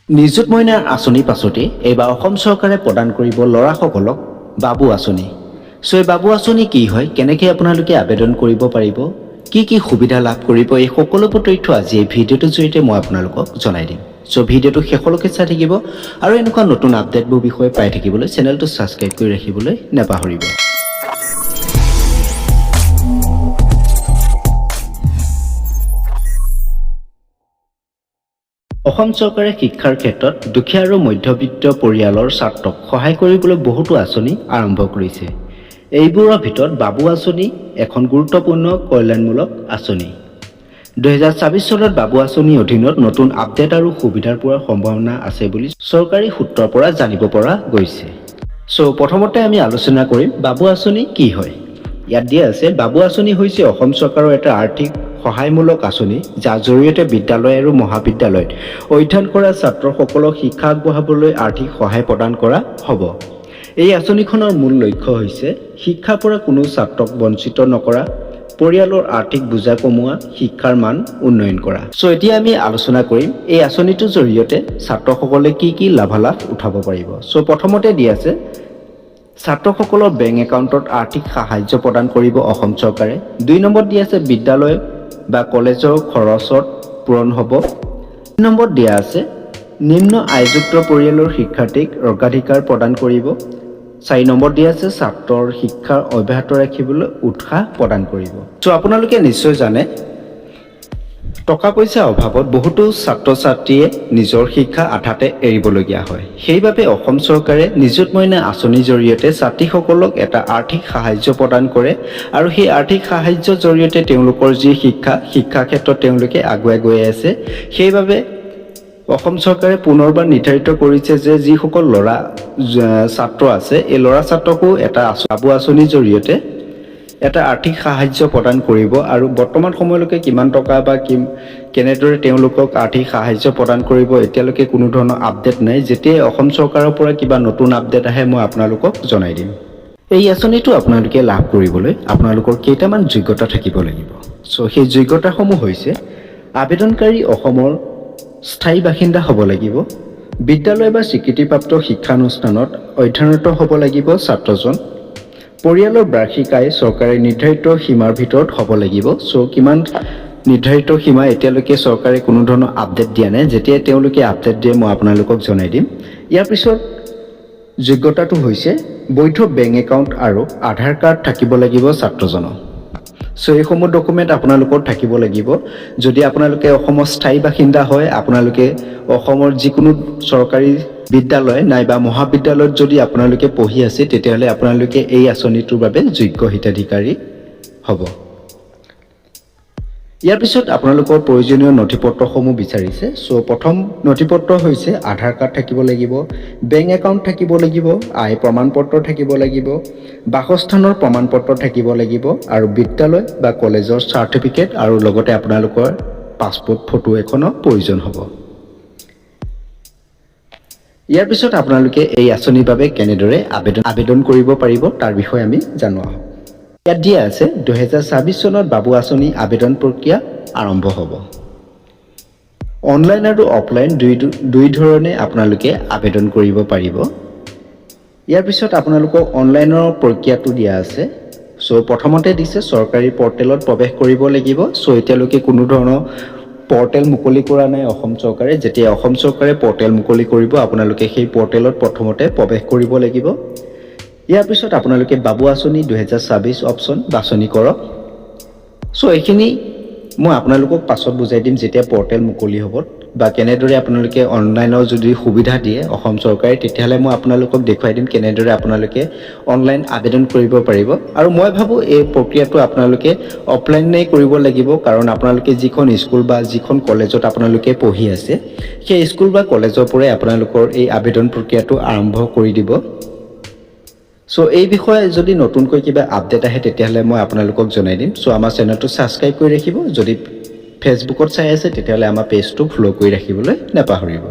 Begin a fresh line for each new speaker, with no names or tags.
নিযুত মইনাৰ আঁচনিৰ পাছতে এইবাৰ অসম চৰকাৰে প্ৰদান কৰিব ল'ৰাসকলক বাবু আঁচনি। এই বাবু আঁচনি কি হয়, কেনেকৈ আপোনালোকে আবেদন কৰিব পাৰিব, কি সুবিধা লাভ কৰিব, এই সকলোবোৰ তথ্য আজি এই ভিডিঅ'টোৰ জৰিয়তে মই আপোনালোকক জনাই দিম। ভিডিঅ'টো শেষলৈকে চাই থাকিব আৰু এনেকুৱা নতুন আপডেটবোৰ বিষয়ে পাই থাকিবলৈ চেনেলটো ছাবস্ক্ৰাইব কৰি ৰাখিবলৈ নাপাহৰিব। অসম চৰকাৰে শিক্ষাৰ ক্ষেত্ৰত দুখীয়া আৰু মধ্যবিত্ত পৰিয়ালৰ ছাত্ৰক সহায় কৰিবলৈ বহুতো আঁচনি আৰম্ভ কৰিছে। এইবোৰৰ ভিতৰত বাবু আঁচনি এখন গুৰুত্বপূৰ্ণ কল্যাণমূলক আঁচনি। 2024 চনত বাবু আঁচনিৰ অধীনত নতুন আপডেট আৰু সুবিধাৰ পোৱাৰ সম্ভাৱনা আছে বুলি চৰকাৰী সূত্ৰৰ পৰা জানিব পৰা গৈছে। প্ৰথমতে আমি আলোচনা কৰিম বাবু আঁচনি কি হয়। ইয়াত দিয়া আছে, বাবু আঁচনি হৈছে অসম চৰকাৰৰ এটা আৰ্থিক সহায়মূলক আঁচনি, যাৰ জৰিয়তে বিদ্যালয় আৰু মহাবিদ্যালয়ত অধ্যয়ন কৰা ছাত্ৰসকলক শিক্ষা আগবঢ়াবলৈ আৰ্থিক সহায় প্ৰদান কৰা হ'ব। এই আঁচনিখনৰ মূল লক্ষ্য হৈছে শিক্ষাৰ পৰা কোনো ছাত্ৰক বঞ্চিত নকৰা, পৰিয়ালৰ আৰ্থিক বোজা কমোৱা, শিক্ষাৰ মান উন্নয়ন কৰা। এতিয়া আমি আলোচনা কৰিম এই আঁচনিটোৰ জৰিয়তে ছাত্ৰসকলে কি লাভালাভ উঠাব পাৰিব। প্ৰথমতে দিয়া আছে, ছাত্ৰসকলৰ বেংক একাউণ্টত আৰ্থিক সাহায্য প্ৰদান কৰিব অসম চৰকাৰে। 2 নম্বৰত দিয়া আছে, বিদ্যালয় বা কলেজৰ খৰচত পূৰণ হ'ব। 3 নম্বৰত দিয়া আছে, নিম্ন আয়যুক্ত পৰিয়ালৰ শিক্ষাৰ্থীক অগ্ৰাধিকাৰ প্ৰদান কৰিব। 4 নম্বৰ দিয়া আছে, ছাত্ৰৰ শিক্ষা অব্যাহত ৰাখিবলৈ উৎসাহ প্ৰদান কৰিব। আপোনালোকে নিশ্চয় জানে, টকা পইচাৰ অভাৱত বহুতো ছাত্ৰ ছাত্ৰীয়ে নিজৰ শিক্ষা আধাতে এৰিবলগীয়া হয়। সেইবাবে অসম চৰকাৰে নিযুত মইনা আঁচনিৰ জৰিয়তে ছাত্ৰীসকলক এটা আৰ্থিক সাহায্য প্ৰদান কৰে আৰু সেই আৰ্থিক সাহায্যৰ জৰিয়তে তেওঁলোকৰ যি শিক্ষা ক্ষেত্ৰত তেওঁলোকে আগুৱাই গৈ আছে। সেইবাবে অসম চৰকাৰে পুনৰবাৰ নিৰ্ধাৰিত কৰিছে যে যিসকল ছাত্ৰ আছে, এই ল'ৰা ছাত্ৰকো এটা বাবু আঁচনিৰ জৰিয়তে এটা আৰ্থিক সাহায্য প্ৰদান কৰিব। আৰু বৰ্তমান সময়লৈকে কিমান টকা বা কেনেদৰে তেওঁলোকক আৰ্থিক সাহায্য প্ৰদান কৰিব এতিয়ালৈকে কোনো ধৰণৰ আপডেট নাই। যেতিয়াই অসম চৰকাৰৰ পৰা কিবা নতুন আপডেট আহে মই আপোনালোকক জনাই দিম। এই আঁচনিটো আপোনালোকে লাভ কৰিবলৈ আপোনালোকৰ কেইটামান যোগ্যতা থাকিব লাগিব। সেই যোগ্যতাসমূহ হৈছে, আবেদনকাৰী অসমৰ স্থায়ী বাসিন্দা হ'ব লাগিব, বিদ্যালয় বা স্বীকৃতিপ্ৰাপ্ত শিক্ষানুষ্ঠানত অধ্যয়নৰত হ'ব লাগিব ছাত্ৰজন, পৰিয়ালৰ বাৰ্ষিক আয় চৰকাৰে নিৰ্ধাৰিত সীমাৰ ভিতৰত হ'ব লাগিব। কিমান নিৰ্ধাৰিত সীমা এতিয়ালৈকে চৰকাৰে কোনো ধৰণৰ আপডেট দিয়া নাই। যেতিয়াই তেওঁলোকে আপডেট দিয়ে মই আপোনালোকক জনাই দিম। ইয়াৰ পিছত যোগ্যতাটো হৈছে, বৈধ বেংক একাউণ্ট আৰু আধাৰ কাৰ্ড থাকিব লাগিব ছাত্ৰজনৰ। এইসমূহ ডকুমেণ্ট আপোনালোকৰ থাকিব লাগিব। যদি আপোনালোকে অসমৰ স্থায়ী বাসিন্দা হয়, আপোনালোকে অসমৰ যিকোনো চৰকাৰী বিদ্যালয় নাইবা মহাবিদ্যালয়ত যদি আপোনালোকে পঢ়ি আছে, তেতিয়াহ'লে আপোনালোকে এই আঁচনিটোৰ বাবে যোগ্য হিতাধিকাৰী হ'ব। ইয়াৰ পিছত আপোনালোকৰ প্ৰয়োজনীয় নথিপত্ৰসমূহ বিচাৰিছে। প্ৰথম নথিপত্ৰ হৈছে আধাৰ কাৰ্ড থাকিব লাগিব, বেংক একাউণ্ট থাকিব লাগিব, আয় প্ৰমাণপত্ৰ থাকিব লাগিব, বাসস্থানৰ প্ৰমাণপত্ৰ থাকিব লাগিব আৰু বিদ্যালয় বা কলেজৰ চাৰ্টিফিকেট আৰু লগতে আপোনালোকৰ পাছপোৰ্ট ফটো এখনৰ প্ৰয়োজন হ'ব। ইয়াৰ পিছত আপোনালোকে এই আঁচনিৰ বাবে কেনেদৰে আবেদন কৰিব পাৰিব তাৰ বিষয়ে আমি জনোৱা হ'ব। ইয়াত দিয়া আছে, 2024 চনত বাবু আঁচনি আবেদন প্ৰক্ৰিয়া আৰম্ভ হ'ব। অনলাইন আৰু অফলাইন দুই ধৰণে আপোনালোকে আবেদন কৰিব পাৰিব। ইয়াৰ পিছত আপোনালোকক অনলাইনৰ প্ৰক্ৰিয়াটো দিয়া আছে। প্ৰথমতে দিছে, চৰকাৰী পৰ্টেলত প্ৰৱেশ কৰিব লাগিব। এতিয়ালৈকে কোনো ধৰণৰ পৰ্টেল মুকলি কৰা নাই অসম চৰকাৰে। যেতিয়া অসম চৰকাৰে পৰ্টেল মুকলি কৰিব, আপোনালোকে সেই পৰ্টেলত প্ৰথমতে প্ৰৱেশ কৰিব লাগিব। ইয়াৰ পিছত আপোনালোকে বাবু আঁচনি 2024 অপশ্যন বাছনি কৰক। এইখিনি মই আপোনালোকক পাছত বুজাই দিম যেতিয়া পৰ্টেল মুকলি হ'ব বা কেনেদৰে আপোনালোকে অনলাইনৰ যদি সুবিধা দিয়ে অসম চৰকাৰে, তেতিয়াহ'লে মই আপোনালোকক দেখুৱাই দিম কেনেদৰে আপোনালোকে অনলাইন আবেদন কৰিব পাৰিব। আৰু মই ভাবোঁ এই প্ৰক্ৰিয়াটো আপোনালোকে অফলাইনেই কৰিব লাগিব, কাৰণ আপোনালোকে যিখন স্কুল বা যিখন কলেজত আপোনালোকে পঢ়ি আছে, সেই স্কুল বা কলেজৰ পৰাই আপোনালোকৰ এই আবেদন প্ৰক্ৰিয়াটো আৰম্ভ কৰি দিব। এই বিষয়ে যদি নতুনকৈ কিবা আপডেট আহে তেতিয়াহ'লে মই আপোনালোকক জনাই দিম। আমাৰ চেনেলটো ছাবস্ক্ৰাইব কৰি ৰাখিব। যদি ফেচবুকত চাই আছে তেতিয়াহ'লে আমাৰ পেজটো ফ'ল' কৰি ৰাখিবলৈ নাপাহৰিব।